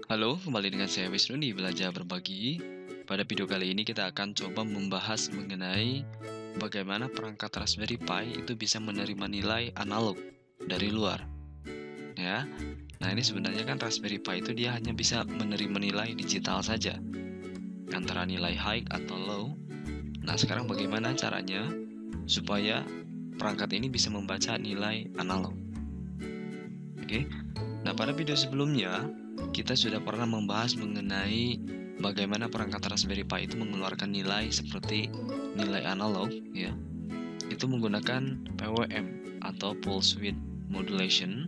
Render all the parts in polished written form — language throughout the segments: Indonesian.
Halo, kembali dengan saya Wisnu di Belajar Berbagi. Pada video kali ini kita akan coba membahas mengenai bagaimana perangkat Raspberry Pi itu bisa menerima nilai analog dari luar. Ya, nah ini sebenarnya kan Raspberry Pi itu dia hanya bisa menerima nilai digital saja, antara nilai high atau low. Nah sekarang bagaimana caranya supaya perangkat ini bisa membaca nilai analog? Oke, nah pada video sebelumnya kita sudah pernah membahas mengenai bagaimana perangkat Raspberry Pi itu mengeluarkan nilai seperti nilai analog, ya. Itu menggunakan PWM atau Pulse Width Modulation.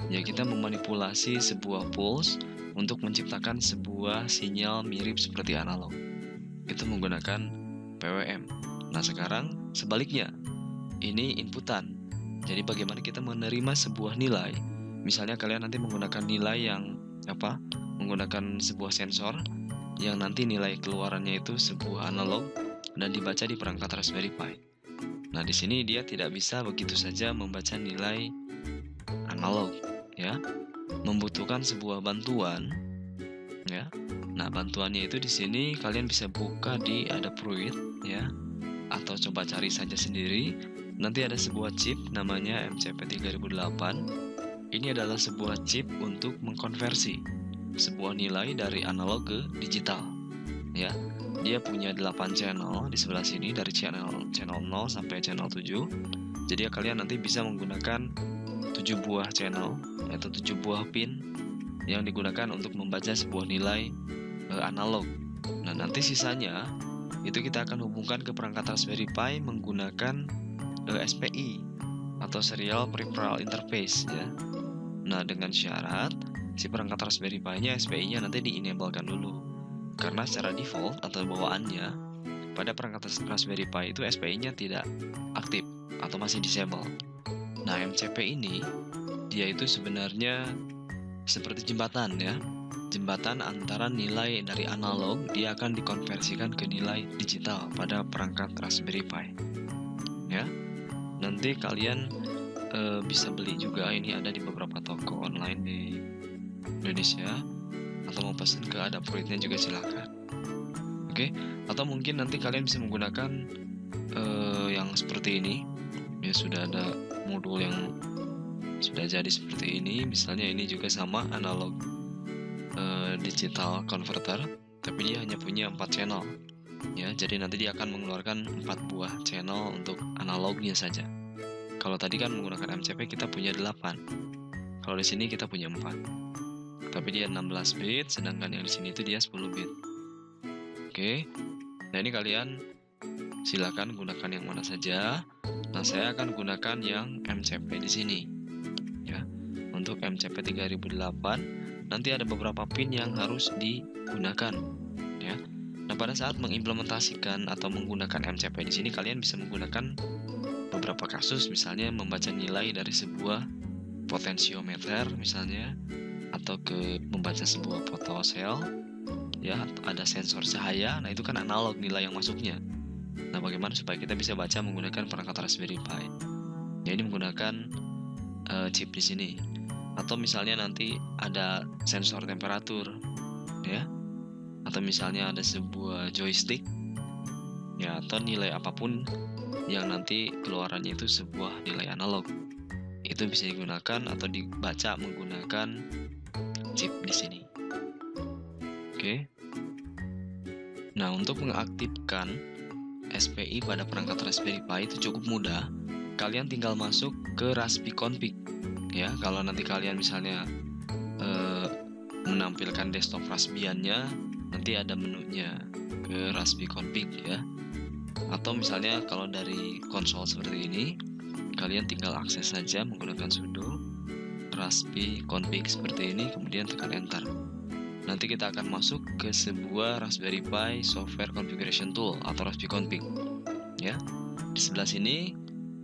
Ya, kita memanipulasi sebuah pulse untuk menciptakan sebuah sinyal mirip seperti analog. Itu menggunakan PWM. Nah, sekarang sebaliknya. Ini inputan. Jadi bagaimana kita menerima sebuah nilai. Misalnya kalian nanti menggunakan nilai yang menggunakan sebuah sensor yang nanti nilai keluarannya itu sebuah analog dan dibaca di perangkat Raspberry Pi. Nah, di sini dia tidak bisa begitu saja membaca nilai analog, ya. Membutuhkan sebuah bantuan, ya. Nah, bantuannya itu di sini kalian bisa buka di Adafruit, ya, atau coba cari saja sendiri. Nanti ada sebuah chip namanya MCP3008. Ini adalah sebuah chip untuk mengkonversi sebuah nilai dari analog ke digital. Ya, dia punya 8 channel di sebelah sini dari channel 0 sampai channel 7. Jadi kalian nanti bisa menggunakan 7 buah channel atau 7 buah pin yang digunakan untuk membaca sebuah nilai analog. Nah, nanti sisanya itu kita akan hubungkan ke perangkat Raspberry Pi menggunakan SPI atau Serial Peripheral Interface, ya. Nah, dengan syarat si perangkat Raspberry Pi-nya SPI-nya nanti di-enablekan dulu. Karena secara default atau bawaannya pada perangkat Raspberry Pi itu SPI-nya tidak aktif atau masih disable. Nah, MCP ini dia itu sebenarnya seperti jembatan, ya. Jembatan antara nilai dari analog dia akan dikonversikan ke nilai digital pada perangkat Raspberry Pi. Ya. Nanti kalian bisa beli juga, ini ada di beberapa toko online di Indonesia, atau mau pesan ke Adafruitnya juga silakan. Oke, atau mungkin nanti kalian bisa menggunakan yang seperti ini, ya, sudah ada modul yang sudah jadi seperti ini. Misalnya ini juga sama analog digital converter, tapi dia hanya punya 4 channel, ya. Jadi nanti dia akan mengeluarkan 4 buah channel untuk analognya saja. Kalau tadi kan menggunakan MCP kita punya 8. Kalau di sini kita punya 4. Tapi dia 16 bit, sedangkan yang di sini itu dia 10 bit. Oke. Nah, ini kalian silakan gunakan yang mana saja. Nah, saya akan gunakan yang MCP di sini. Ya. Untuk MCP 3008 nanti ada beberapa pin yang harus digunakan, ya. Nah, pada saat mengimplementasikan atau menggunakan MCP di sini kalian bisa menggunakan beberapa kasus, misalnya membaca nilai dari sebuah potensiometer misalnya, atau membaca sebuah fotosel, ya, ada sensor cahaya. Nah, itu kan analog nilai yang masuknya. Nah, bagaimana supaya kita bisa baca menggunakan perangkat Raspberry Pi? Ya, ini menggunakan chip di sini. Atau misalnya nanti ada sensor temperatur, ya, atau misalnya ada sebuah joystick, ya, atau nilai apapun yang nanti keluarannya itu sebuah nilai analog, itu bisa digunakan atau dibaca menggunakan chip di sini. Oke. Nah, untuk mengaktifkan SPI pada perangkat Raspberry Pi itu cukup mudah. Kalian tinggal masuk ke Raspi Config, ya. Kalau nanti kalian misalnya menampilkan desktop Raspbian-nya, nanti ada menunya ke Raspi Config, ya. Atau misalnya kalau dari konsol seperti ini, kalian tinggal akses saja menggunakan sudo raspi config seperti ini, kemudian tekan enter. Nanti kita akan masuk ke sebuah Raspberry Pi Software Configuration Tool atau Raspi Config, ya. Di sebelah sini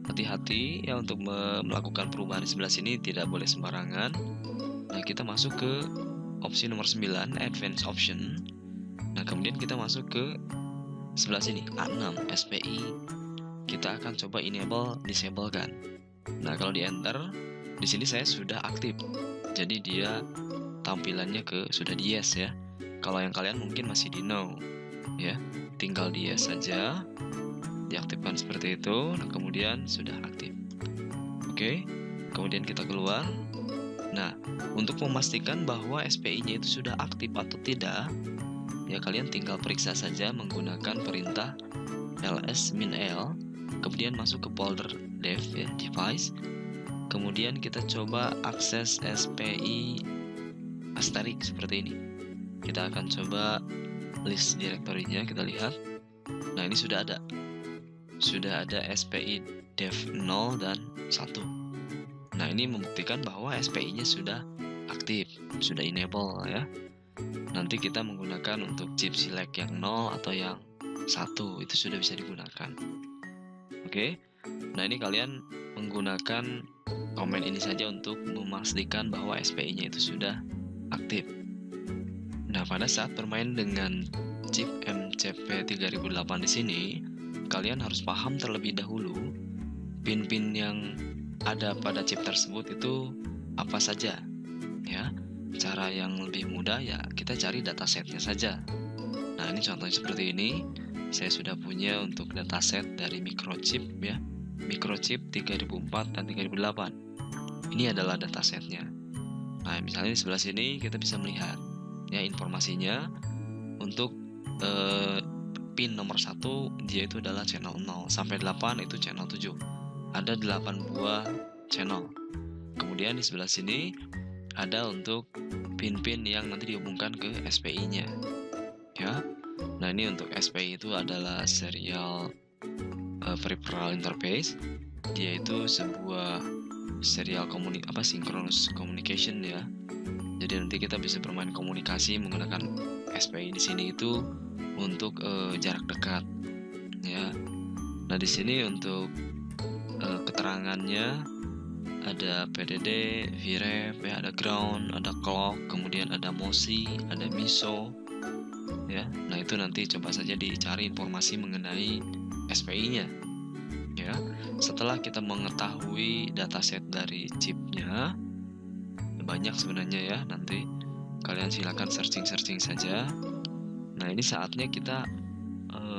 hati-hati, ya, untuk melakukan perubahan di sebelah sini tidak boleh sembarangan. Nah, kita masuk ke opsi nomor 9, Advanced Option. Nah, kemudian kita masuk ke sebelah sini A6 SPI. Kita akan coba enable disablekan. Nah, kalau di enter di sini saya sudah aktif. Jadi dia tampilannya sudah di yes ya. Kalau yang kalian mungkin masih di no ya, tinggal di yes saja, diaktifkan seperti itu. Nah, kemudian sudah aktif. Oke, kemudian kita keluar. Nah, untuk memastikan bahwa SPI-nya itu sudah aktif atau tidak, ya kalian tinggal periksa saja menggunakan perintah ls-l, kemudian masuk ke folder dev ya, device. Kemudian kita coba akses SPI asterisk seperti ini. Kita akan coba list direktorinya, kita lihat. Nah, ini sudah ada SPI dev 0 dan 1. Nah, ini membuktikan bahwa SPI-nya sudah aktif, sudah enable ya. Nanti kita menggunakan untuk chip select yang 0 atau yang 1, itu sudah bisa digunakan. Oke. Nah, ini kalian menggunakan komen ini saja untuk memastikan bahwa SPI-nya itu sudah aktif. Nah, pada saat bermain dengan chip MCP3008 di sini, kalian harus paham terlebih dahulu pin-pin yang ada pada chip tersebut itu apa saja ya. Cara yang lebih mudah ya kita cari datasetnya saja. Nah, ini contohnya seperti ini. Saya sudah punya untuk dataset dari microchip ya, microchip 3004 dan 3008. Ini adalah datasetnya. Nah, misalnya di sebelah sini kita bisa melihat ya informasinya. Untuk pin nomor 1 dia itu adalah channel 0 sampai 8 itu channel 7. Ada 8 buah channel. Kemudian di sebelah sini ada untuk pin-pin yang nanti dihubungkan ke SPI-nya. Ya. Nah, ini untuk SPI itu adalah serial peripheral interface. Dia itu sebuah serial synchronous communication ya. Jadi nanti kita bisa bermain komunikasi menggunakan SPI di sini itu untuk jarak dekat ya. Nah, di sini untuk keterangannya ada PDD, VREF, ya, ada ground, ada clock, kemudian ada MOSI, ada MISO ya. Nah, itu nanti coba saja dicari informasi mengenai SPI-nya ya. Setelah kita mengetahui dataset dari chipnya, banyak sebenarnya ya, nanti kalian silakan searching saja. Nah, ini saatnya kita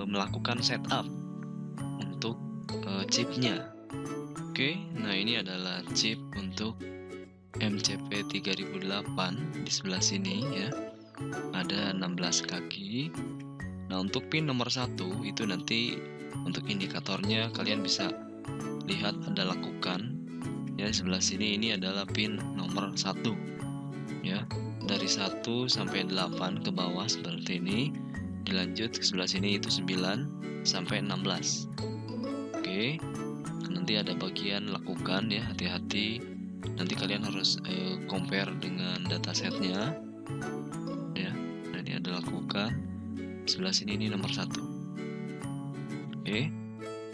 melakukan setup untuk chipnya. Oke, nah ini adalah chip untuk MCP3008 di sebelah sini ya. Ada 16 kaki. Nah, untuk pin nomor 1 itu nanti untuk indikatornya kalian bisa lihat ada lakukan ya. Di sebelah sini ini adalah pin nomor 1 ya. Dari 1 sampai 8 ke bawah seperti ini. Dilanjut ke sebelah sini itu 9 sampai 16. Oke. Nanti ada bagian lakukan ya, hati-hati. Nanti kalian harus compare dengan datasetnya ya. Nah, ini ada lakukan. Sebelah sini ini nomor 1. Oke.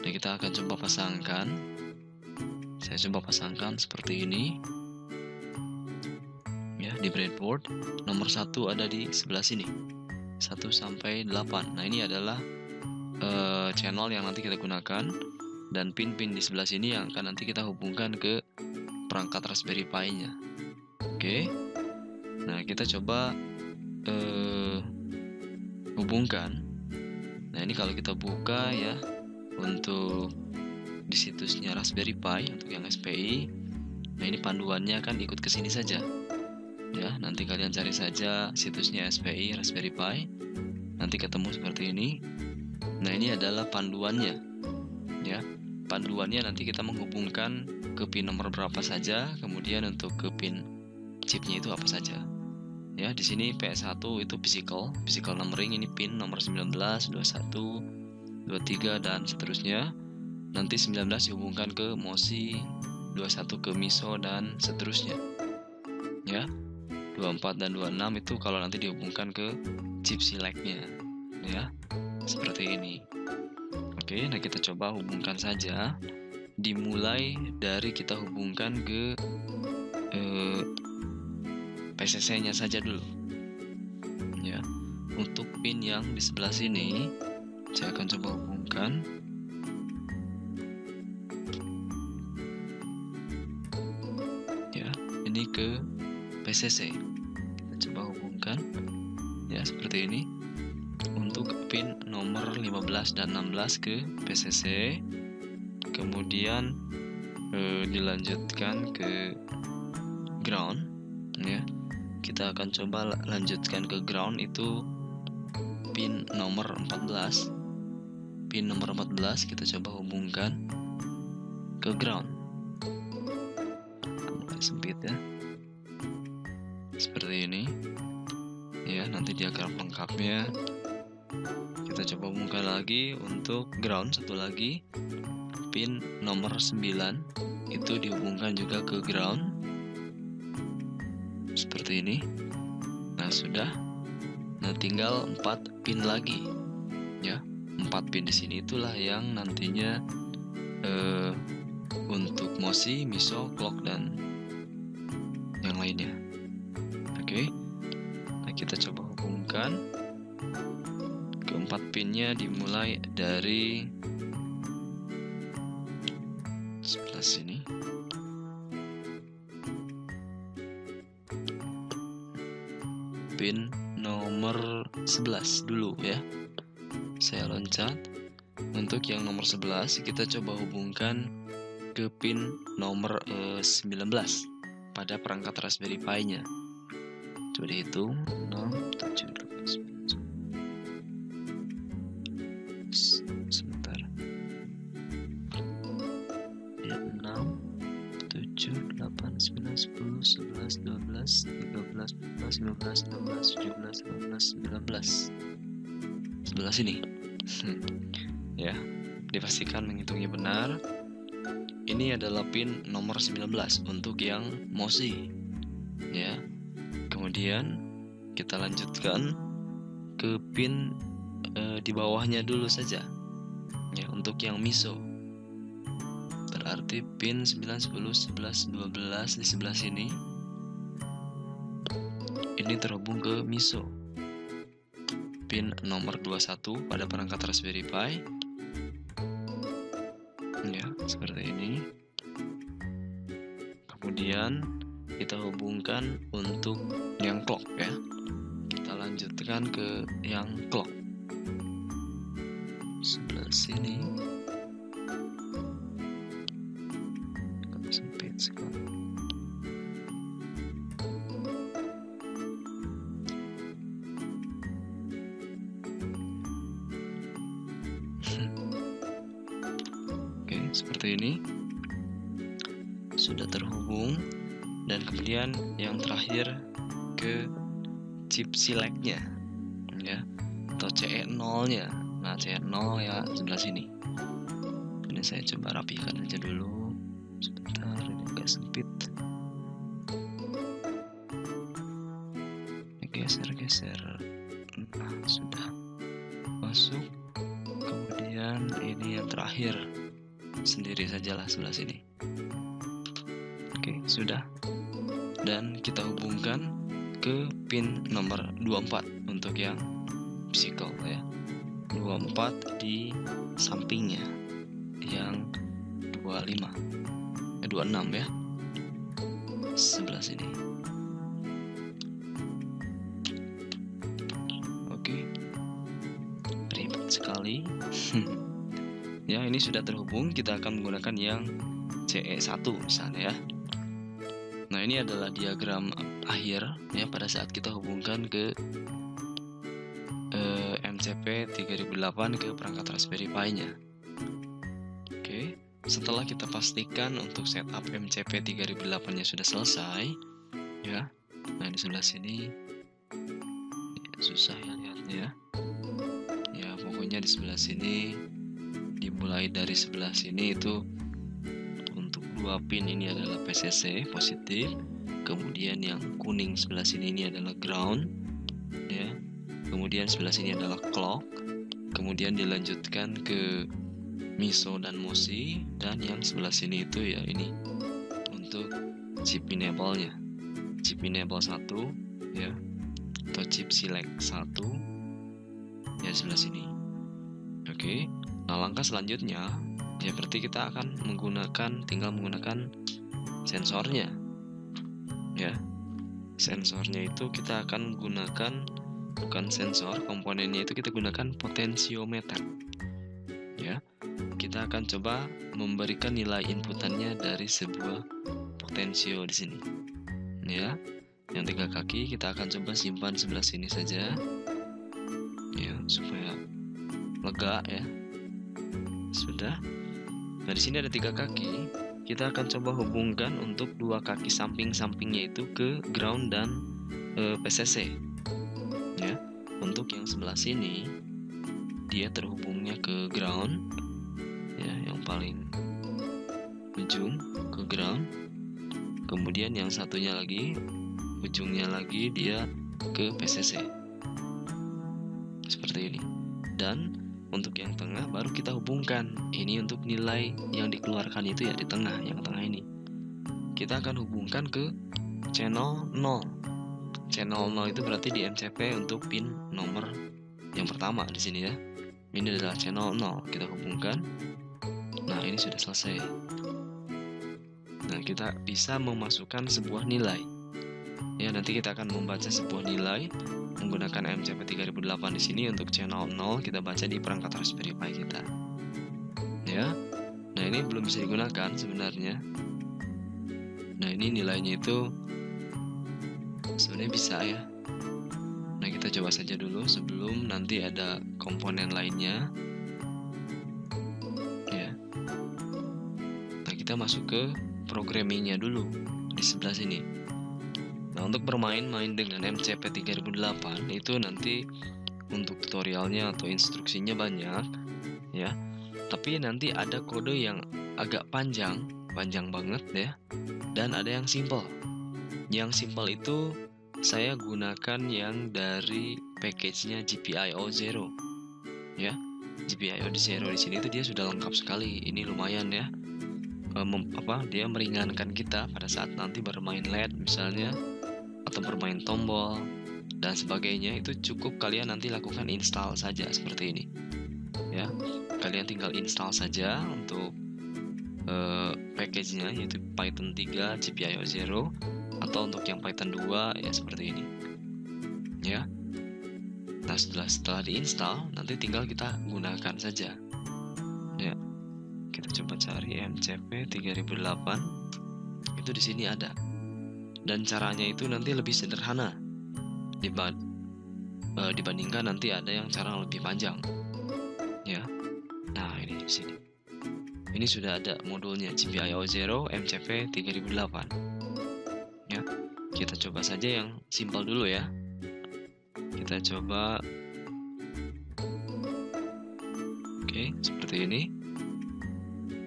Nah, kita akan coba pasangkan. Saya coba pasangkan seperti ini ya, di breadboard. Nomor 1 ada di sebelah sini, 1 sampai 8. Nah, ini adalah channel yang nanti kita gunakan, dan pin-pin di sebelah sini yang akan nanti kita hubungkan ke perangkat Raspberry Pi-nya. Oke. Nah, kita coba hubungkan. Nah, ini kalau kita buka ya, untuk di situsnya Raspberry Pi untuk yang SPI. Nah, ini panduannya kan ikut ke sini saja. Ya, nanti kalian cari saja situsnya SPI Raspberry Pi. Nanti ketemu seperti ini. Nah, ini adalah panduannya. Ya. Panduannya nanti kita menghubungkan ke pin nomor berapa saja, kemudian untuk ke pin chipnya itu apa saja. Ya, di sini PS1 itu physical numbering, ini pin nomor 19, 21, 23 dan seterusnya. Nanti 19 dihubungkan ke MOSI, 21 ke MISO dan seterusnya. Ya. 24 dan 26 itu kalau nanti dihubungkan ke chip select-nya. Ya. Seperti ini. Oke, nah kita coba hubungkan saja. Dimulai dari kita hubungkan ke PCC-nya saja dulu. Ya. Untuk pin yang di sebelah sini, saya akan coba hubungkan. Ya, ini ke PCC. ya, seperti ini. Untuk pin nomor 15 dan 16 ke PCC, kemudian dilanjutkan ke ground ya. Kita akan coba lanjutkan ke ground, itu pin nomor 14. Pin nomor 14 kita coba hubungkan ke ground. Mulai sempit ya, seperti ini ya. Nanti diagram lengkapnya kita coba hubungkan lagi. Untuk ground satu lagi, pin nomor 9 itu dihubungkan juga ke ground seperti ini. Nah, sudah. Nah, tinggal 4 pin lagi ya. 4 pin di sini itulah yang nantinya untuk MOSI, MISO, clock dan yang lainnya. Oke. Nah, kita coba hubungkan. Keempat pinnya dimulai dari sebelah sini. Pin nomor 11 dulu ya. Saya loncat. Untuk yang nomor 11 kita coba hubungkan ke pin nomor 19 pada perangkat Raspberry Pi-nya. Coba dihitung 6, 7, 8, 9. Sebentar. Ya, 6, 7, 8, 9, 10, 11, 12, 13, 14, 15, 16, 17, 18, 19. Sebelah sini. Ya, dipastikan menghitungnya benar. Ini adalah pin nomor 19 untuk yang MOSI. Ya. Kemudian kita lanjutkan ke pin di bawahnya dulu saja. Ya, untuk yang MISO. Berarti pin 9, 10, 11, 12 di sebelah sini. Ini terhubung ke MISO. Pin nomor 21 pada perangkat Raspberry Pi. Ya, seperti ini. Kemudian kita hubungkan untuk yang clock ya. Kita lanjutkan ke yang clock. Sebelah sini. Sempit sekali. Oke, seperti ini. Sudah terhubung. Dan kemudian yang terakhir ke chip select-nya ya, atau CE0-nya. Nah, CE0 ya sebelah sini. Ini saya coba rapikan aja dulu. Sebentar, ini agak sempit. Geser-geser. Nah, sudah masuk. Kemudian ini yang terakhir. Sendiri sajalah sebelah sini. Oke, sudah. Dan kita hubungkan ke pin nomor 24 untuk yang physical ya. 24 di sampingnya. Yang 26 ya. Sebelah sini. Oke. Ribet sekali. Ya, ini sudah terhubung. Kita akan menggunakan yang CE1 misalnya ya. Nah, ini adalah diagram akhir ya pada saat kita hubungkan ke MCP 3008 ke perangkat Raspberry Pi-nya. Oke, setelah kita pastikan untuk setup MCP 3008-nya sudah selesai ya. Nah, di sebelah sini ya, susah ya lihatnya. Ya, pokoknya di sebelah sini dimulai dari sebelah sini itu. Dua pin ini adalah PCC positif, kemudian yang kuning sebelah sini ini adalah ground ya, kemudian sebelah sini adalah clock, kemudian dilanjutkan ke MISO dan MOSI, dan yang sebelah sini itu ya ini untuk chip enable-nya, chip enable 1 ya, atau chip select 1 ya sebelah sini. Oke, nah langkah selanjutnya ya berarti kita akan tinggal menggunakan sensornya ya. Sensornya itu kita akan gunakan bukan sensor. Komponennya itu kita gunakan potensiometer. Ya, kita akan coba memberikan nilai inputannya dari sebuah potensio di sini. Ya, yang 3 kaki kita akan coba simpan sebelah sini saja. Ya, supaya lega ya. Sudah. Nah, di sini ada 3 kaki. Kita akan coba hubungkan untuk 2 kaki samping-sampingnya itu ke ground dan PCC. Ya, untuk yang sebelah sini dia terhubungnya ke ground, ya, yang paling ujung ke ground. Kemudian yang satunya lagi, ujungnya lagi dia ke PCC. Seperti ini. Dan untuk yang tengah baru kita hubungkan. Ini untuk nilai yang dikeluarkan itu ya di tengah, yang tengah ini. Kita akan hubungkan ke channel 0. Channel 0 itu berarti di MCP untuk pin nomor yang pertama di sini ya. Ini adalah channel 0. Kita hubungkan. Nah, ini sudah selesai. Nah, kita bisa memasukkan sebuah nilai. Ya, nanti kita akan membaca sebuah nilai menggunakan MCP 3008 di sini untuk channel 0 kita baca di perangkat Raspberry Pi kita. Ya. Nah, ini belum bisa digunakan sebenarnya. Nah, ini nilainya itu sebenarnya bisa ya. Nah, kita coba saja dulu sebelum nanti ada komponen lainnya. Ya. Nah, kita masuk ke programmingnya dulu di sebelah sini. Nah, untuk bermain-main dengan MCP 3008 itu nanti untuk tutorialnya atau instruksinya banyak ya. Tapi nanti ada kode yang agak panjang banget ya. Dan ada yang simple. Yang simple itu saya gunakan yang dari package-nya GPIO Zero. Ya. GPIO Zero di sini itu dia sudah lengkap sekali. Ini lumayan ya. Dia meringankan kita pada saat nanti bermain LED misalnya, atau bermain tombol dan sebagainya. Itu cukup kalian nanti lakukan install saja seperti ini ya. Kalian tinggal install saja untuk package-nya, yaitu Python 3 GPIO Zero, atau untuk yang Python 2 ya seperti ini ya. Nah, setelah diinstal nanti tinggal kita gunakan saja ya. Kita coba cari MCP 3008. Itu di sini ada. Dan caranya itu nanti lebih sederhana dibandingkan nanti ada yang cara lebih panjang ya. Nah, ini di sini. Ini sudah ada modulnya GPIO Zero MCP 3008 ya. Kita coba saja yang simpel dulu ya. Kita coba. Oke, seperti ini.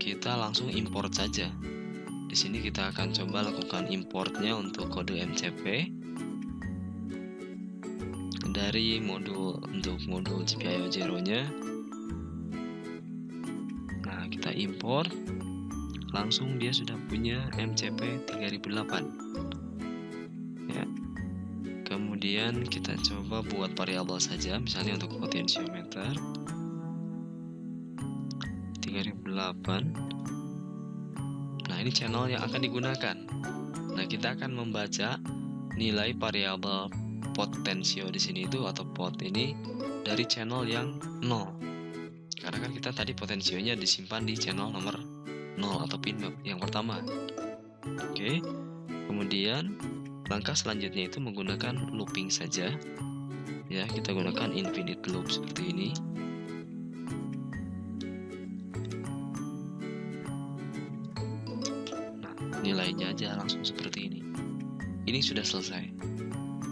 Kita langsung import saja. Di sini kita akan coba lakukan importnya untuk kode MCP dari modul GPIO Zero-nya. Nah, kita import, langsung dia sudah punya MCP 3008 ya. Kemudian kita coba buat variabel saja, misalnya untuk potensiometer 3008. Nah, ini channel yang akan digunakan. Nah, kita akan membaca nilai variabel potensio di sini itu, atau pot ini, dari channel yang 0. Karena kan kita tadi potensionya disimpan di channel nomor 0 atau pin yang pertama. Oke. Kemudian langkah selanjutnya itu menggunakan looping saja. Ya, kita gunakan infinite loop seperti ini. Nilainya aja langsung seperti ini. Ini sudah selesai.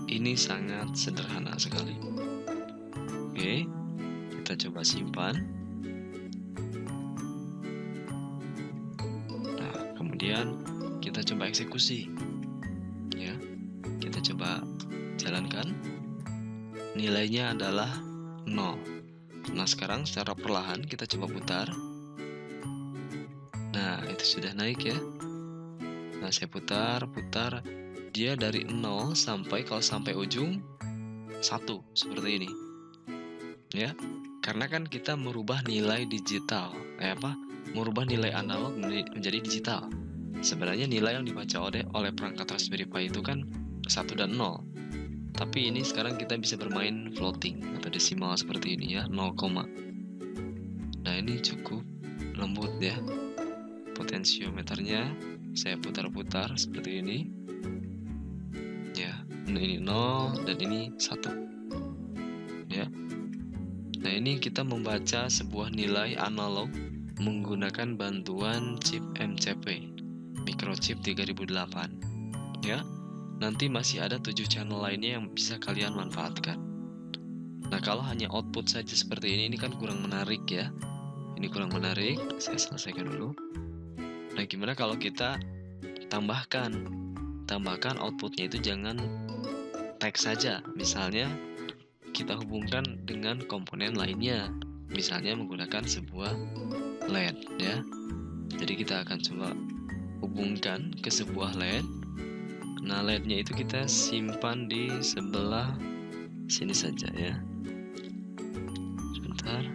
Ini sangat sederhana sekali. Oke, kita coba simpan. Nah, kemudian kita coba eksekusi. Ya, kita coba jalankan. Nilainya adalah 0. Nah, sekarang secara perlahan kita coba putar. Nah, itu sudah naik ya. Nah, saya putar, dia dari 0 sampai, kalau sampai ujung 1 seperti ini. Ya. Karena kan kita merubah nilai digital, merubah nilai analog menjadi digital. Sebenarnya nilai yang dibaca oleh perangkat Raspberry Pi itu kan 1 dan 0. Tapi ini sekarang kita bisa bermain floating atau desimal seperti ini ya, 0, nah ini cukup lembut ya. Potensiometernya saya putar-putar seperti ini ya. Nah ini 0 dan ini 1 ya. Nah ini kita membaca sebuah nilai analog menggunakan bantuan chip MCP, microchip 3008 ya. Nanti masih ada 7 channel lainnya yang bisa kalian manfaatkan. Nah kalau hanya output saja seperti ini kan kurang menarik ya. Ini kurang menarik, saya selesaikan dulu. Nah gimana kalau kita tambahkan outputnya itu jangan teks saja. Misalnya kita hubungkan dengan komponen lainnya, misalnya menggunakan sebuah LED ya. Jadi kita akan coba hubungkan ke sebuah LED. Nah LED-nya itu kita simpan di sebelah sini saja ya. Sebentar.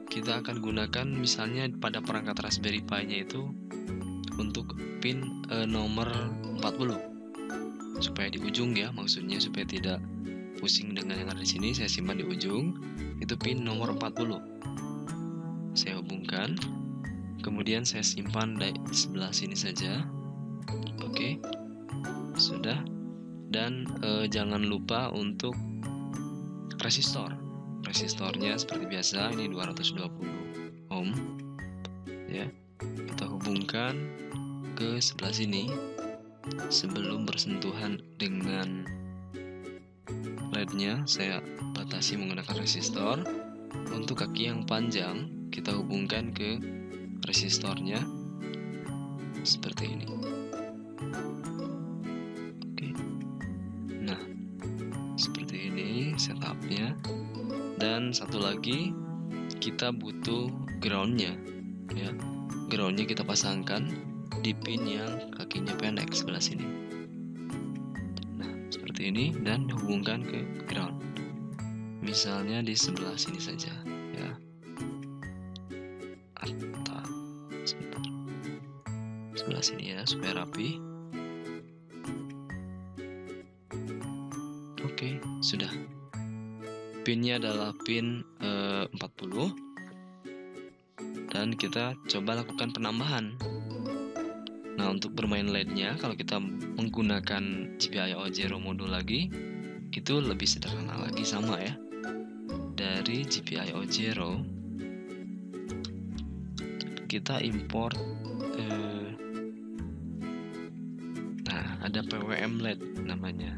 Kita akan gunakan misalnya pada perangkat Raspberry Pi-nya itu untuk pin nomor 40 supaya di ujung ya, maksudnya supaya tidak pusing dengan yang ada di sini. Saya simpan di ujung itu pin nomor 40. Saya hubungkan, kemudian saya simpan di sebelah sini saja. Oke, sudah. Dan jangan lupa untuk resistornya seperti biasa, ini 220 ohm ya. Kita hubungkan ke sebelah sini sebelum bersentuhan dengan LED-nya. Saya batasi menggunakan resistor. Untuk kaki yang panjang kita hubungkan ke resistornya seperti ini. Oke. Nah, seperti ini setupnya. Dan satu lagi kita butuh groundnya ya. Groundnya kita pasangkan di pin yang kakinya pendek sebelah sini. Nah seperti ini, dan hubungkan ke ground. Misalnya di sebelah sini saja ya. Atau sebentar, sebelah sini ya supaya rapi. Oke, sudah. Pinnya adalah pin 40. Dan kita coba lakukan penambahan. Nah untuk bermain LED-nya, kalau kita menggunakan GPIO 0 modul lagi, itu lebih sederhana lagi, sama ya. Dari GPIO 0 kita import nah ada PWM LED namanya.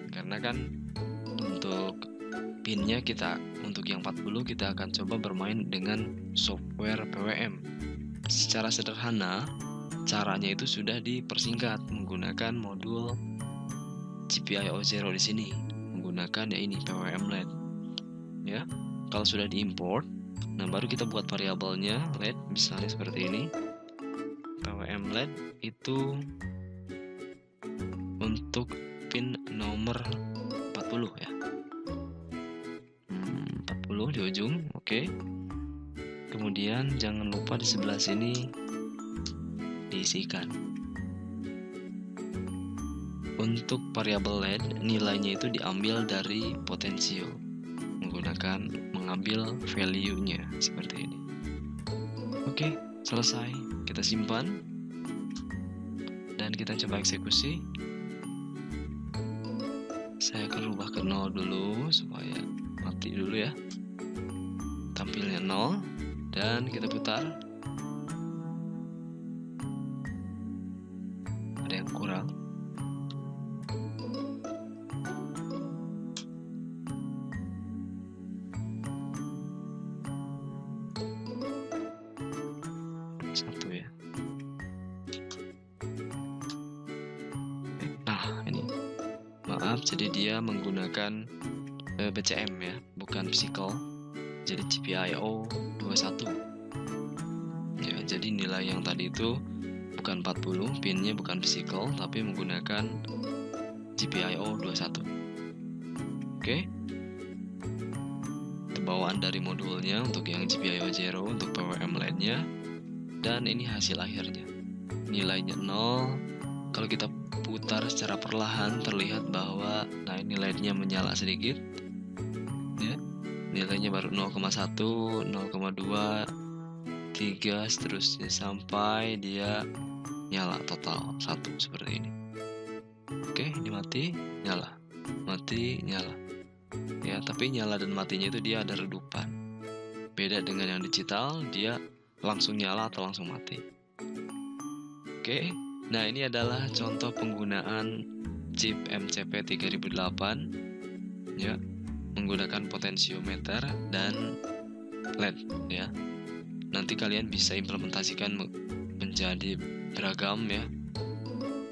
Karena kan untuk pinnya kita untuk yang 40 kita akan coba bermain dengan software PWM. Secara sederhana caranya itu sudah dipersingkat menggunakan modul GPIO 0 di sini, menggunakan ya ini PWM LED ya. Kalau sudah diimport, nah baru kita buat variabelnya LED, misalnya seperti ini. PWM LED itu untuk pin nomor 40 ya. 40 di ujung, oke. Kemudian jangan lupa di sebelah sini diisikan. Untuk variabel LED nilainya itu diambil dari potensio menggunakan mengambil value-nya seperti ini. Oke, selesai. Kita simpan dan kita coba eksekusi. Saya akan rubah ke 0 dulu supaya mati dulu ya. Tampilnya 0 dan kita putar. Ada yang kurang. Satu ya. Nah ini, maaf, jadi dia menggunakan BCM ya, bukan physical. Jadi GPIO 21 ya. Jadi nilai yang tadi itu bukan 40, pinnya bukan physical, tapi menggunakan GPIO 21. Oke. Itu bawaan dari modulnya untuk yang GPIO 0 untuk PWM LED-nya. Dan ini hasil akhirnya. Nilainya 0. Kalau kita putar secara perlahan, terlihat bahwa nah ini LED-nya menyala sedikit ya. Nilainya baru 0,1, 0,2, 3 seterusnya sampai dia nyala total 1 seperti ini. Oke, ini mati, nyala. Mati, nyala. Ya, tapi nyala dan matinya itu dia ada redupan. Beda dengan yang digital, dia langsung nyala atau langsung mati. Oke. Nah, ini adalah contoh penggunaan chip MCP 3008 ya, menggunakan potensiometer dan LED ya. Nanti kalian bisa implementasikan menjadi beragam ya.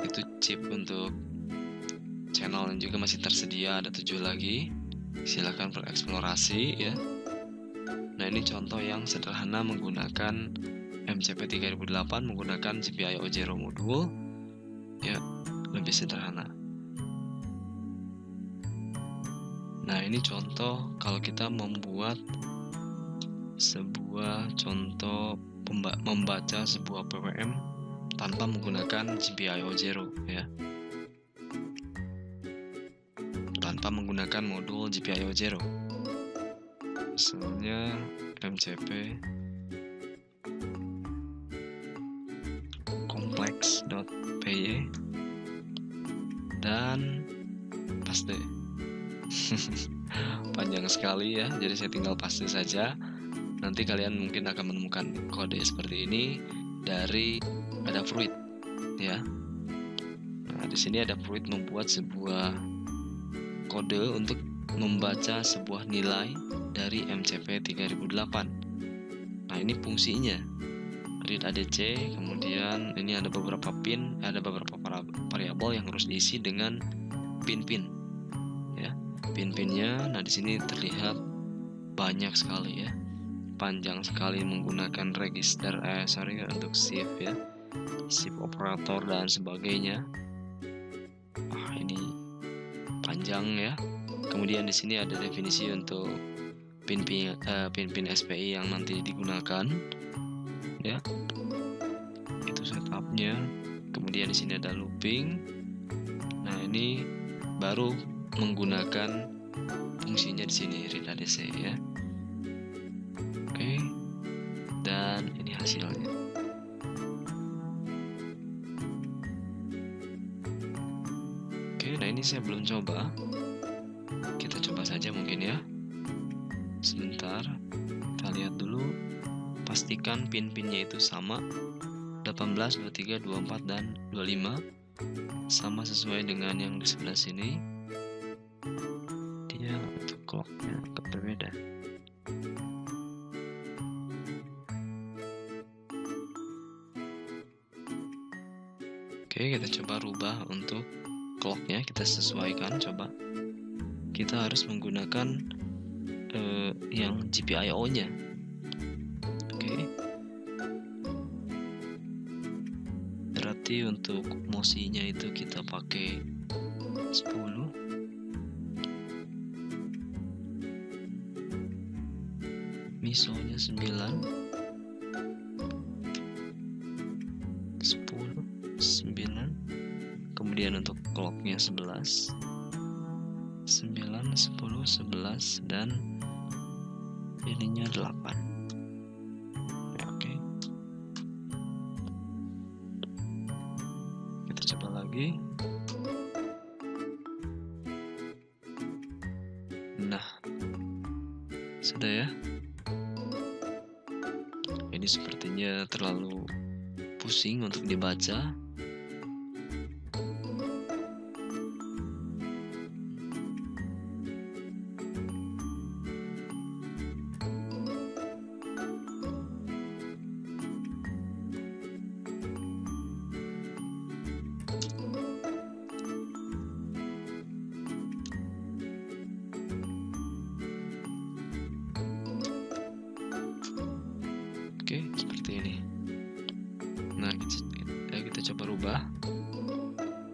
Itu chip untuk channel yang juga masih tersedia, ada 7 lagi. Silakan bereksplorasi ya. Nah, ini contoh yang sederhana menggunakan MCP 3008 menggunakan GPIO 0 modul ya, lebih sederhana. Nah, ini contoh kalau kita membuat sebuah contoh membaca sebuah PWM tanpa menggunakan GPIO 0 ya, tanpa menggunakan modul GPIO 0. Misalnya MCP complex.py dan paste. Panjang sekali ya, jadi saya tinggal paste saja. Nanti kalian mungkin akan menemukan kode seperti ini dari Adafruit ya. Nah, di sini Adafruit membuat sebuah kode untuk membaca sebuah nilai dari MCP 3008. Nah, ini fungsinya read ADC, kemudian ini ada beberapa pin, ada beberapa variabel yang harus diisi dengan pin-pin ya. Pin-pinnya, nah di sini terlihat banyak sekali ya, panjang sekali menggunakan register untuk shift ya, shift operator dan sebagainya. Ini panjang ya. Kemudian di sini ada definisi untuk pin-pin SPI yang nanti digunakan ya. Itu setupnya. Kemudian di sini ada looping. Nah, ini baru menggunakan fungsinya di sini read ADC ya. Oke. Dan ini hasilnya. Oke, nah ini saya belum coba. Kita coba saja mungkin ya. Sebentar. Kita lihat dulu. Pastikan pin-pinnya itu sama 18, 23, 24, dan 25 sama sesuai dengan yang di sebelah sini. Dia untuk clocknya berbeda. Oke, kita coba rubah untuk clocknya, kita sesuaikan. Coba kita harus menggunakan yang GPIO nya. Berarti untuk mosinya itu kita pakai 10, misonya 9, 10, 9, kemudian untuk clocknya 11, 9, 10, 11, dan ininya 8. Coba lagi. Nah, sudah ya. Ini sepertinya terlalu pusing untuk dibaca. Oke, seperti ini. Nah, kita coba rubah.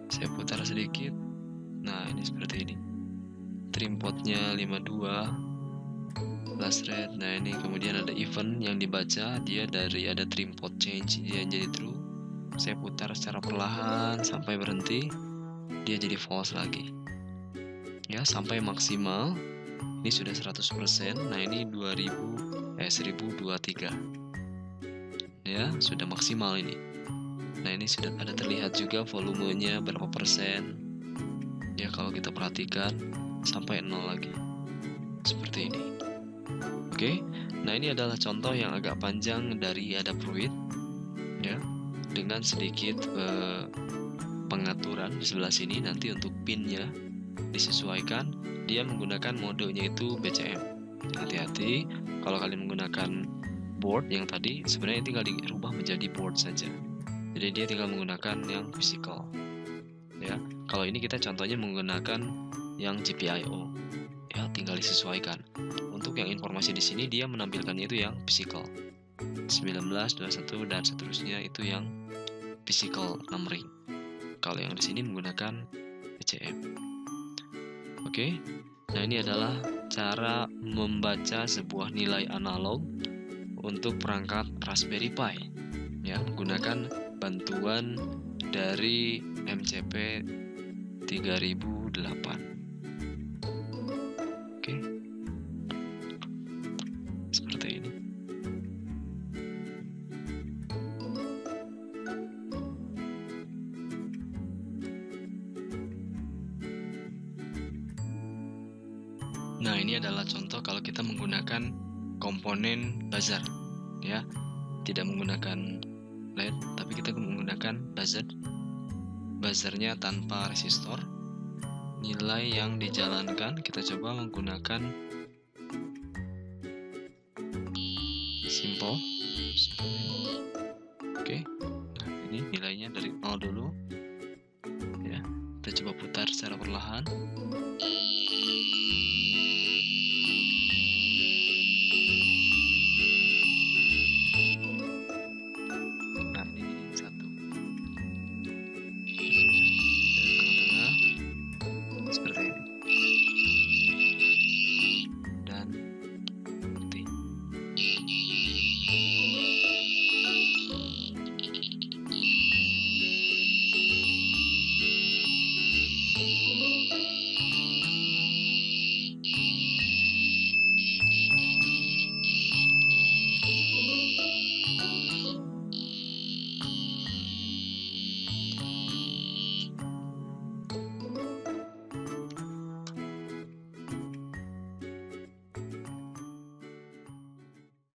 Saya putar sedikit. Nah, ini seperti ini. Trim potnya 52, flash rate. Nah, ini kemudian ada event yang dibaca, dia dari ada trim pot change, dia jadi true. saya putar secara perlahan sampai berhenti, dia jadi false lagi. Ya, sampai maksimal. Ini sudah 100%. Nah, ini 1023. Ya, sudah maksimal ini. Nah, ini sudah ada terlihat juga volumenya berapa persen. Ya, kalau kita perhatikan sampai 0 lagi. Seperti ini. Oke. Nah, ini adalah contoh yang agak panjang dari Adafruit. Ya, dengan sedikit pengaturan di sebelah sini. Nanti untuk pinnya disesuaikan. Dia menggunakan modenya itu BCM. Hati-hati kalau kalian menggunakan board yang tadi, sebenarnya tinggal dirubah menjadi board saja. Jadi dia tinggal menggunakan yang physical. Ya, kalau ini kita contohnya menggunakan yang GPIO. Ya, tinggal disesuaikan. Untuk yang informasi di sini dia menampilkan itu yang physical. 19, 21 dan seterusnya itu yang physical numbering. Kalau yang di sini menggunakan BCM. Oke. Nah, ini adalah cara membaca sebuah nilai analog untuk perangkat Raspberry Pi. Ya, menggunakan bantuan dari MCP 3008. Oke. Seperti ini. Nah, ini adalah contoh kalau kita menggunakan komponen buzzer, ya, tidak menggunakan LED, tapi kita menggunakan buzzer. Buzzernya tanpa resistor. Nilai yang dijalankan kita coba menggunakan simple. Oke. Nah, ini nilainya dari 0 dulu. Ya, kita coba putar secara perlahan.